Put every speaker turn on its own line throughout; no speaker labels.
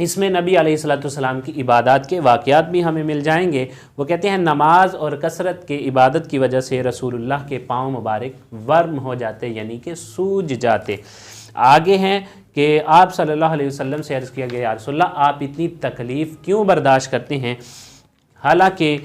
اس میں نبی علیہ الصلوۃ والسلام کی عبادات کے واقعات بھی ہمیں مل جائیں گے۔ وہ کہتے ہیں نماز اور کثرت کے عبادت کی وجہ سے رسول اللہ کے پاؤں مبارک ورم ہو جاتے، یعنی کہ سوج جاتے۔ آگے ہیں کہ آپ صلی اللہ علیہ وسلم سے عرض کیا گیا یا رسول اللہ آپ اتنی تکلیف کیوں برداشت کرتے ہیں، حالانکہ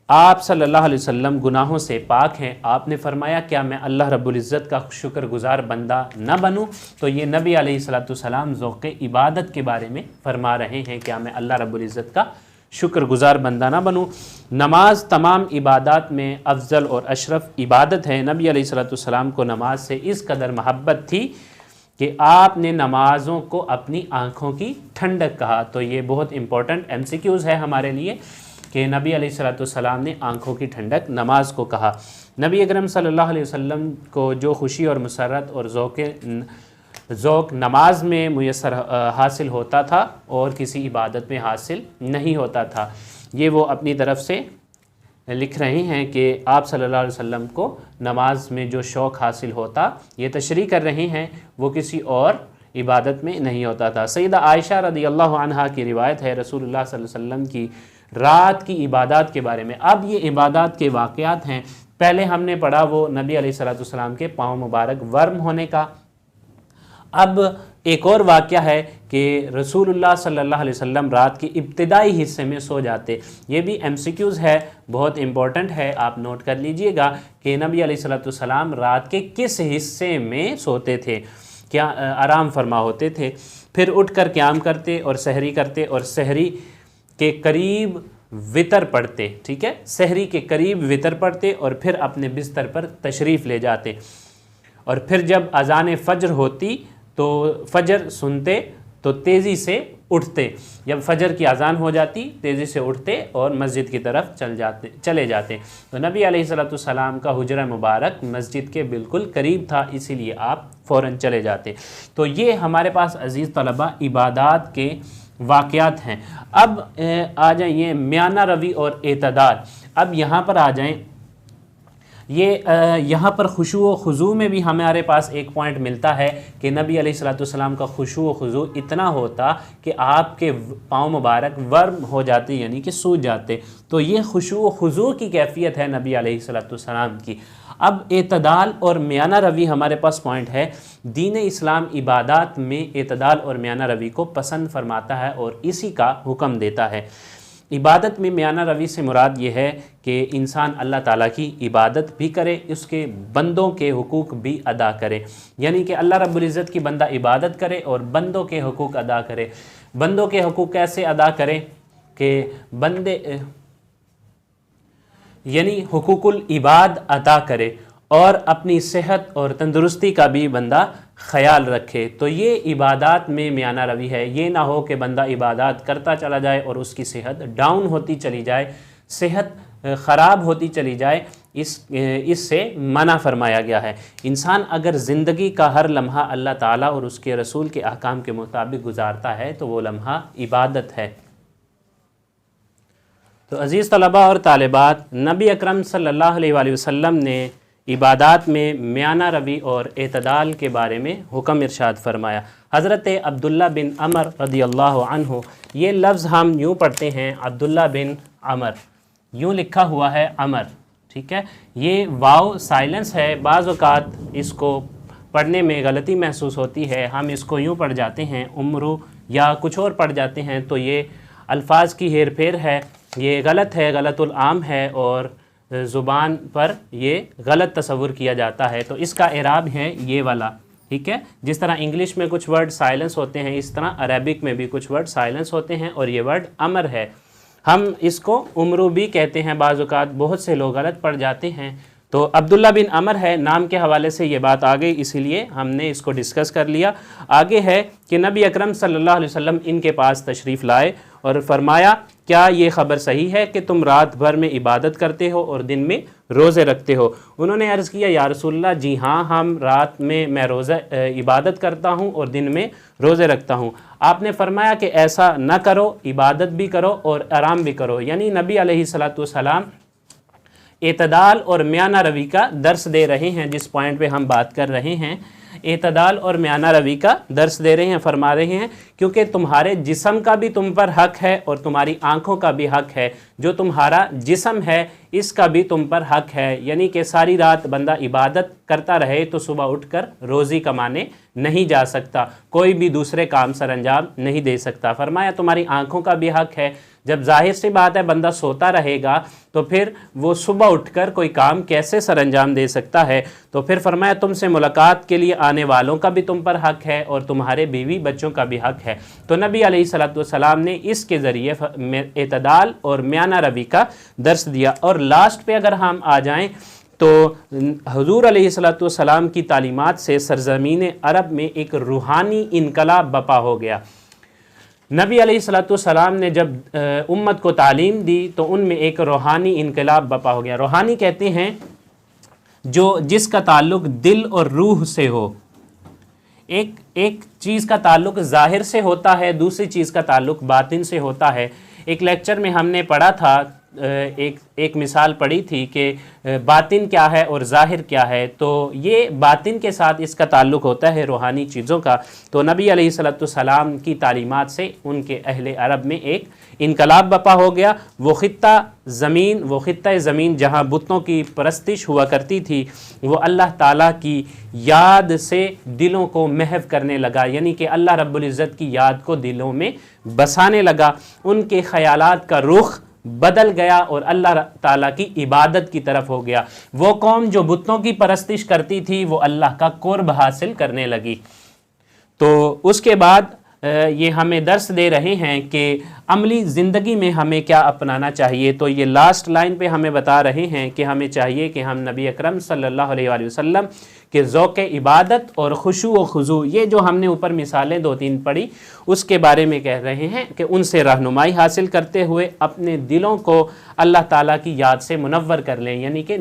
آپ صلی اللہ علیہ وسلم گناہوں سے پاک ہیں۔ آپ نے فرمایا کیا میں اللہ رب العزت کا شکر گزار بندہ نہ بنوں؟ تو یہ نبی علیہ الصلوۃ والسلام ذوق عبادت کے بارے میں فرما رہے ہیں، کیا میں اللہ رب العزت کا شکر گزار بندہ نہ بنوں؟ نماز تمام عبادات میں افضل اور اشرف عبادت ہے۔ نبی علیہ الصلوۃ والسلام کو نماز سے اس قدر محبت تھی کہ آپ نے نمازوں کو اپنی آنکھوں کی ٹھنڈک کہا۔ تو یہ بہت امپورٹنٹ MCQs ہے ہمارے لیے کہ نبی علیہ الصلوۃ والسلام نے آنکھوں کی ٹھنڈک نماز کو کہا۔ نبی اکرم صلی اللہ علیہ وسلم کو جو خوشی اور مسرت اور ذوق نماز میں میسر حاصل ہوتا تھا اور کسی عبادت میں حاصل نہیں ہوتا تھا، یہ وہ اپنی طرف سے لکھ رہے ہیں کہ آپ صلی اللہ علیہ وسلم کو نماز میں جو شوق حاصل ہوتا، یہ تشریح کر رہے ہیں، وہ کسی اور عبادت میں نہیں ہوتا تھا۔ سیدہ عائشہ رضی اللہ عنہا کی روایت ہے رسول اللہ صلی اللہ علیہ وسلم کی رات کی عبادات کے بارے میں۔ اب یہ عبادات کے واقعات ہیں، پہلے ہم نے پڑھا وہ نبی علیہ الصلوۃ والسلام کے پاؤں مبارک ورم ہونے کا۔ اب ایک اور واقعہ ہے کہ رسول اللہ صلی اللہ علیہ وسلم رات کے ابتدائی حصے میں سو جاتے۔ یہ بھی MCQs ہے، بہت امپورٹنٹ ہے، آپ نوٹ کر لیجئے گا کہ نبی علیہ الصلوۃ والسلام رات کے کس حصے میں سوتے تھے، کیا آرام فرما ہوتے تھے، پھر اٹھ کر قیام کرتے اور سحری کرتے اور سحری کے قریب وتر پڑھتے، ٹھیک ہے، سحری کے قریب وتر پڑھتے اور پھر اپنے بستر پر تشریف لے جاتے، اور پھر جب اذان فجر ہوتی تو فجر سنتے تو تیزی سے اٹھتے، جب فجر کی اذان ہو جاتی تیزی سے اٹھتے اور مسجد کی طرف چلے جاتے۔ تو نبی علیہ الصلوۃ والسلام کا حجرہ مبارک مسجد کے بالکل قریب تھا، اسی لیے آپ فوراً چلے جاتے۔ تو یہ ہمارے پاس عزیز طلبہ عبادات کے واقعات ہیں۔ اب آ جائیں میانہ روی اور اعتدال۔ اب یہاں پر آ جائیں، یہاں پر خشوع و خضوع میں بھی ہمارے پاس ایک پوائنٹ ملتا ہے کہ نبی علیہ الصلوۃ والسلام کا خشوع و خضوع اتنا ہوتا کہ آپ کے پاؤں مبارک ورم ہو جاتے، یعنی کہ سوج جاتے۔ تو یہ خشوع و خضوع کی کیفیت ہے نبی علیہ الصلوۃ والسلام کی۔ اب اعتدال اور میانہ روی ہمارے پاس پوائنٹ ہے۔ دین اسلام عبادات میں اعتدال اور میانہ روی کو پسند فرماتا ہے اور اسی کا حکم دیتا ہے۔ عبادت میں میانہ روی سے مراد یہ ہے کہ انسان اللہ تعالیٰ کی عبادت بھی کرے، اس کے بندوں کے حقوق بھی ادا کرے، یعنی کہ اللہ رب العزت کی بندہ عبادت کرے اور بندوں کے حقوق ادا کرے۔ بندوں کے حقوق کیسے ادا کرے کہ بندے یعنی حقوق العباد ادا کرے اور اپنی صحت اور تندرستی کا بھی بندہ خیال رکھے۔ تو یہ عبادات میں میانہ روی ہے، یہ نہ ہو کہ بندہ عبادات کرتا چلا جائے اور اس کی صحت ڈاؤن ہوتی چلی جائے، صحت خراب ہوتی چلی جائے، اس سے منع فرمایا گیا ہے۔ انسان اگر زندگی کا ہر لمحہ اللہ تعالیٰ اور اس کے رسول کے احکام کے مطابق گزارتا ہے تو وہ لمحہ عبادت ہے۔ تو عزیز طلبہ اور طالبات، نبی اکرم صلی اللہ علیہ وآلہ وسلم نے عبادات میں میانہ روی اور اعتدال کے بارے میں حکم ارشاد فرمایا۔ حضرت عبداللہ بن عمر رضی اللہ عنہ، یہ لفظ ہم یوں پڑھتے ہیں عبداللہ بن عمر، یوں لکھا ہوا ہے عمر، ٹھیک ہے، یہ واو سائلنس ہے، بعض اوقات اس کو پڑھنے میں غلطی محسوس ہوتی ہے، ہم اس کو یوں پڑھ جاتے ہیں عمرو یا کچھ اور پڑھ جاتے ہیں، تو یہ الفاظ کی ہیر پھیر ہے، یہ غلط ہے، غلط العام ہے اور زبان پر یہ غلط تصور کیا جاتا ہے۔ تو اس کا اعراب ہے یہ والا، ٹھیک ہے، جس طرح انگلش میں کچھ ورڈ سائلنس ہوتے ہیں اس طرح عربک میں بھی کچھ ورڈ سائلنس ہوتے ہیں، اور یہ ورڈ امر ہے، ہم اس کو عمرو بھی کہتے ہیں، بعض اوقات بہت سے لوگ غلط پڑھ جاتے ہیں۔ تو عبداللہ بن عمر ہے، نام کے حوالے سے یہ بات آ گئی، اسی لیے ہم نے اس کو ڈسکس کر لیا۔ آگے ہے کہ نبی اکرم صلی اللہ علیہ وسلم ان کے پاس تشریف لائے اور فرمایا کیا یہ خبر صحیح ہے کہ تم رات بھر میں عبادت کرتے ہو اور دن میں روزے رکھتے ہو؟ انہوں نے عرض کیا یا رسول اللہ جی ہاں، ہم رات میں روزہ عبادت کرتا ہوں اور دن میں روزے رکھتا ہوں۔ آپ نے فرمایا کہ ایسا نہ کرو، عبادت بھی کرو اور آرام بھی کرو، یعنی نبی علیہ الصلوۃ والسلام اعتدال اور میانہ روی کا درس دے رہے ہیں، جس پوائنٹ پہ ہم بات کر رہے ہیں۔ اعتدال اور میانہ روی کا درس دے رہے ہیں، فرما رہے ہیں کیونکہ تمہارے جسم کا بھی تم پر حق ہے اور تمہاری آنکھوں کا بھی حق ہے، جو تمہارا جسم ہے اس کا بھی تم پر حق ہے، یعنی کہ ساری رات بندہ عبادت کرتا رہے تو صبح اٹھ کر روزی کمانے نہیں جا سکتا، کوئی بھی دوسرے کام سر انجام نہیں دے سکتا۔ فرمایا تمہاری آنکھوں کا بھی حق ہے، جب ظاہر سی بات ہے بندہ سوتا رہے گا تو پھر وہ صبح اٹھ کر کوئی کام کیسے سر انجام دے سکتا ہے، تو پھر فرمایا تم سے ملاقات کے لیے آنے والوں کا بھی تم پر حق ہے اور تمہارے بیوی بچوں کا بھی حق ہے۔ تو نبی علیہ السلام نے اس کے ذریعے اعتدال اور میانہ روی کا درس دیا۔ اور لاسٹ پہ اگر ہم آ جائیں تو حضور علیہ السلام کی تعلیمات سے سرزمین عرب میں ایک روحانی انقلاب برپا ہو گیا۔ نبی علیہ السلام نے جب امت کو تعلیم دی تو ان میں ایک روحانی انقلاب برپا ہو گیا۔ روحانی کہتے ہیں جس کا تعلق دل اور روح سے ہو۔ ایک چیز کا تعلق ظاہر سے ہوتا ہے، دوسری چیز کا تعلق باطن سے ہوتا ہے۔ ایک لیکچر میں ہم نے پڑھا تھا، ایک مثال پڑھی تھی کہ باطن کیا ہے اور ظاہر کیا ہے، تو یہ باطن کے ساتھ اس کا تعلق ہوتا ہے روحانی چیزوں کا۔ تو نبی علیہ السلام کی تعلیمات سے ان کے اہل عرب میں ایک انقلاب برپا ہو گیا۔ وہ خطہ زمین جہاں بتوں کی پرستش ہوا کرتی تھی وہ اللہ تعالیٰ کی یاد سے دلوں کو محو کرنے لگا، یعنی کہ اللہ رب العزت کی یاد کو دلوں میں بسانے لگا۔ ان کے خیالات کا رخ بدل گیا اور اللہ تعالیٰ کی عبادت کی طرف ہو گیا۔ وہ قوم جو بتوں کی پرستش کرتی تھی وہ اللہ کا قرب حاصل کرنے لگی۔ تو اس کے بعد یہ ہمیں درس دے رہے ہیں کہ عملی زندگی میں ہمیں کیا اپنانا چاہیے۔ تو یہ لاسٹ لائن پہ ہمیں بتا رہے ہیں کہ ہمیں چاہیے کہ ہم نبی اکرم صلی اللہ علیہ وآلہ وسلم کہ ذوق عبادت اور خشوع و خضوع، یہ جو ہم نے اوپر مثالیں 2-3 پڑھی اس کے بارے میں کہہ رہے ہیں کہ ان سے رہنمائی حاصل کرتے ہوئے اپنے دلوں کو اللہ تعالیٰ کی یاد سے منور کر لیں، یعنی کہ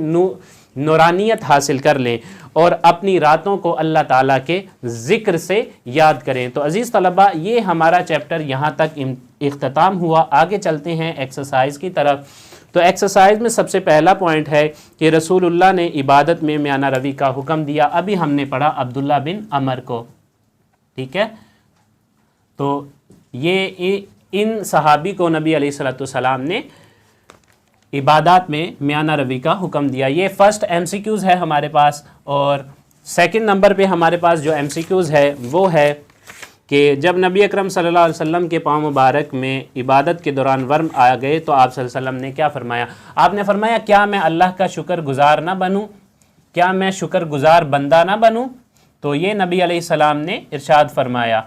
نورانیت حاصل کر لیں اور اپنی راتوں کو اللہ تعالیٰ کے ذکر سے یاد کریں۔ تو عزیز طلبہ، یہ ہمارا چیپٹر یہاں تک اختتام ہوا۔ آگے چلتے ہیں ایکسرسائز کی طرف۔ تو ایکسرسائز میں سب سے پہلا پوائنٹ ہے کہ رسول اللہ نے عبادت میں میانہ روی کا حکم دیا۔ ابھی ہم نے پڑھا عبداللہ بن عمر کو، ٹھیک ہے؟ تو یہ ان صحابی کو نبی علیہ السلام نے عبادات میں میانہ روی کا حکم دیا۔ یہ فرسٹ ایم سی کیوز ہے ہمارے پاس، اور سیکنڈ نمبر پہ ہمارے پاس جو ایم سی کیوز ہے وہ ہے کہ جب نبی اکرم صلی اللہ علیہ وسلم کے پاؤں مبارک میں عبادت کے دوران ورم آ گئے تو آپ صلی اللہ علیہ وسلم نے کیا فرمایا؟ آپ نے فرمایا کیا میں اللہ کا شکر گزار نہ بنوں، کیا میں شکر گزار بندہ نہ بنوں؟ تو یہ نبی علیہ السلام نے ارشاد فرمایا۔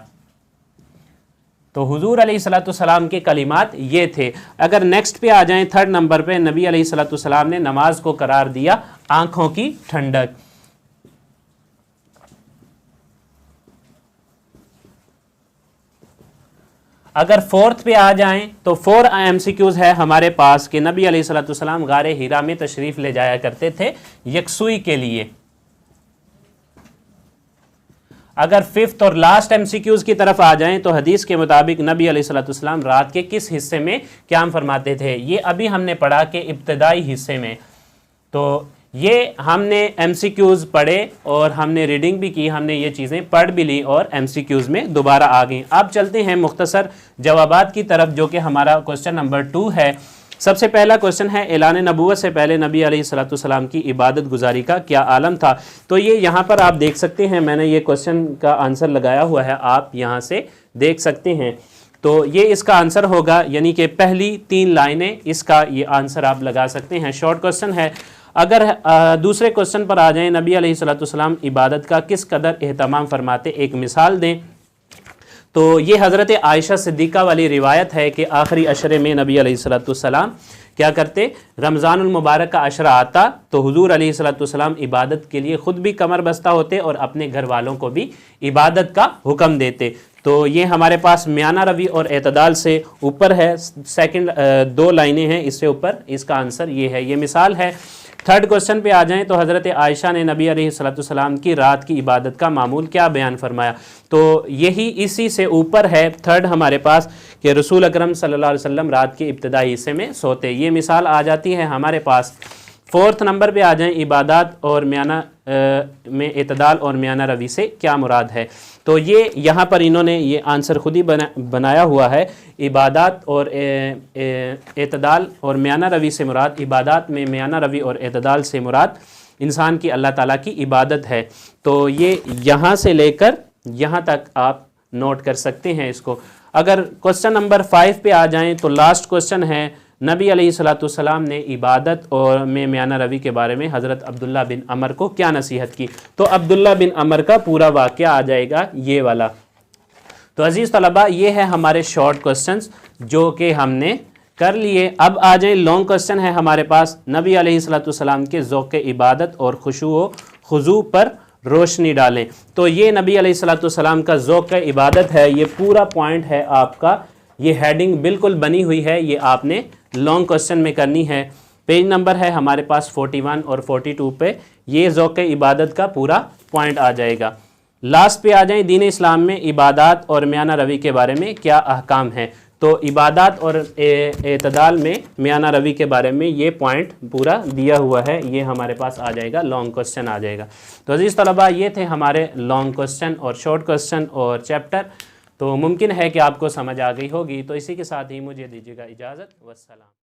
تو حضور علیہ السلام کے کلمات یہ تھے۔ اگر نیکسٹ پہ آ جائیں، تھرڈ نمبر پہ، نبی علیہ السلام نے نماز کو قرار دیا آنکھوں کی ٹھنڈک۔ اگر فورتھ پہ آ جائیں تو 4 ایم سی کیوز ہے ہمارے پاس کہ نبی علیہ السلام غار ہیرا میں تشریف لے جایا کرتے تھے یکسوئی کے لیے۔ اگر 5th اور لاسٹ ایم سی کیوز کی طرف آ جائیں تو حدیث کے مطابق نبی علیہ السلام رات کے کس حصے میں قیام فرماتے تھے؟ یہ ابھی ہم نے پڑھا کہ ابتدائی حصے میں۔ تو یہ ہم نے ایم سی کیوز پڑھے اور ہم نے ریڈنگ بھی کی، ہم نے یہ چیزیں پڑھ بھی لی اور ایم سی کیوز میں دوبارہ آ گئیں۔ اب چلتے ہیں مختصر جوابات کی طرف، جو کہ ہمارا کوسچن نمبر 2 ہے۔ سب سے پہلا کوسچن ہے اعلان نبوت سے پہلے نبی علیہ السلام کی عبادت گزاری کا کیا عالم تھا؟ تو یہ یہاں پر آپ دیکھ سکتے ہیں، میں نے یہ کوسچن کا آنسر لگایا ہوا ہے، آپ یہاں سے دیکھ سکتے ہیں۔ تو یہ اس کا آنسر ہوگا، یعنی کہ پہلی 3 لائنیں اس کا یہ آنسر آپ لگا سکتے ہیں۔ شارٹ کوسچن ہے۔ اگر دوسرے کوسچن پر آ جائیں، نبی علیہ السلام عبادت کا کس قدر اہتمام فرماتے، ایک مثال دیں۔ تو یہ حضرت عائشہ صدیقہ والی روایت ہے کہ آخری عشرے میں نبی علیہ السلام کیا کرتے؟ رمضان المبارک کا عشرہ آتا تو حضور علیہ السلام عبادت کے لیے خود بھی کمر بستہ ہوتے اور اپنے گھر والوں کو بھی عبادت کا حکم دیتے۔ تو یہ ہمارے پاس میانہ روی اور اعتدال سے اوپر ہے، سیکنڈ 2 لائنیں ہیں اس سے اوپر، اس کا آنسر یہ ہے، یہ مثال ہے۔ تھرڈ کوسچن پہ آ جائیں تو حضرت عائشہ نے نبی علیہ السلام کی رات کی عبادت کا معمول کیا بیان فرمایا؟ تو یہی اسی سے اوپر ہے تھرڈ ہمارے پاس کہ رسول اکرم صلی اللہ علیہ وسلم رات کے ابتدائی حصے میں سوتے۔ یہ مثال آ جاتی ہے ہمارے پاس۔ 4th نمبر پہ آ جائیں، عبادات اور میانہ میں اعتدال اور میانہ روی سے کیا مراد ہے؟ تو یہ یہاں پر انہوں نے یہ آنسر خود ہی بنایا ہوا ہے۔ عبادات اور اعتدال اور میانہ روی سے مراد، عبادات میں میانہ روی اور اعتدال سے مراد انسان کی اللہ تعالیٰ کی عبادت ہے۔ تو یہ یہاں سے لے کر یہاں تک آپ نوٹ کر سکتے ہیں اس کو۔ اگر کوسچن نمبر 5 پہ آ جائیں تو لاسٹ کوسچن ہے، نبی علیہ السلام نے عبادت اور میں میانہ روی کے بارے میں حضرت عبداللہ بن عمر کو کیا نصیحت کی؟ تو عبداللہ بن عمر کا پورا واقعہ آ جائے گا یہ والا۔ تو عزیز طلبہ یہ ہے ہمارے شارٹ کوسچنز جو کہ ہم نے کر لیے۔ اب آ جائیں لانگ کوسچن ہے ہمارے پاس، نبی علیہ السلام کے ذوق عبادت اور خشوع و خضوع پر روشنی ڈالیں۔ تو یہ نبی علیہ السلام کا ذوق عبادت ہے، یہ پورا پوائنٹ ہے آپ کا، یہ ہیڈنگ بالکل بنی ہوئی ہے، یہ آپ نے لانگ کوسچن میں کرنی ہے۔ پیج نمبر ہے ہمارے پاس 41 اور 42 پہ یہ ذوق عبادت کا پورا پوائنٹ آ جائے گا۔ لاسٹ پہ آ جائیں، دین اسلام میں عبادات اور میانہ روی کے بارے میں کیا احکام ہیں؟ تو عبادات اور اعتدال میں میانہ روی کے بارے میں یہ پوائنٹ پورا دیا ہوا ہے، یہ ہمارے پاس آ جائے گا، لانگ کوسچن آ جائے گا۔ تو عزیز طلبہ یہ تھے ہمارے لانگ کوسچن اور شارٹ کوسچن اور چیپٹر، تو ممکن ہے کہ آپ کو سمجھ آ گئی ہوگی۔ تو اسی کے ساتھ ہی مجھے دیجیے گا اجازت، والسلام۔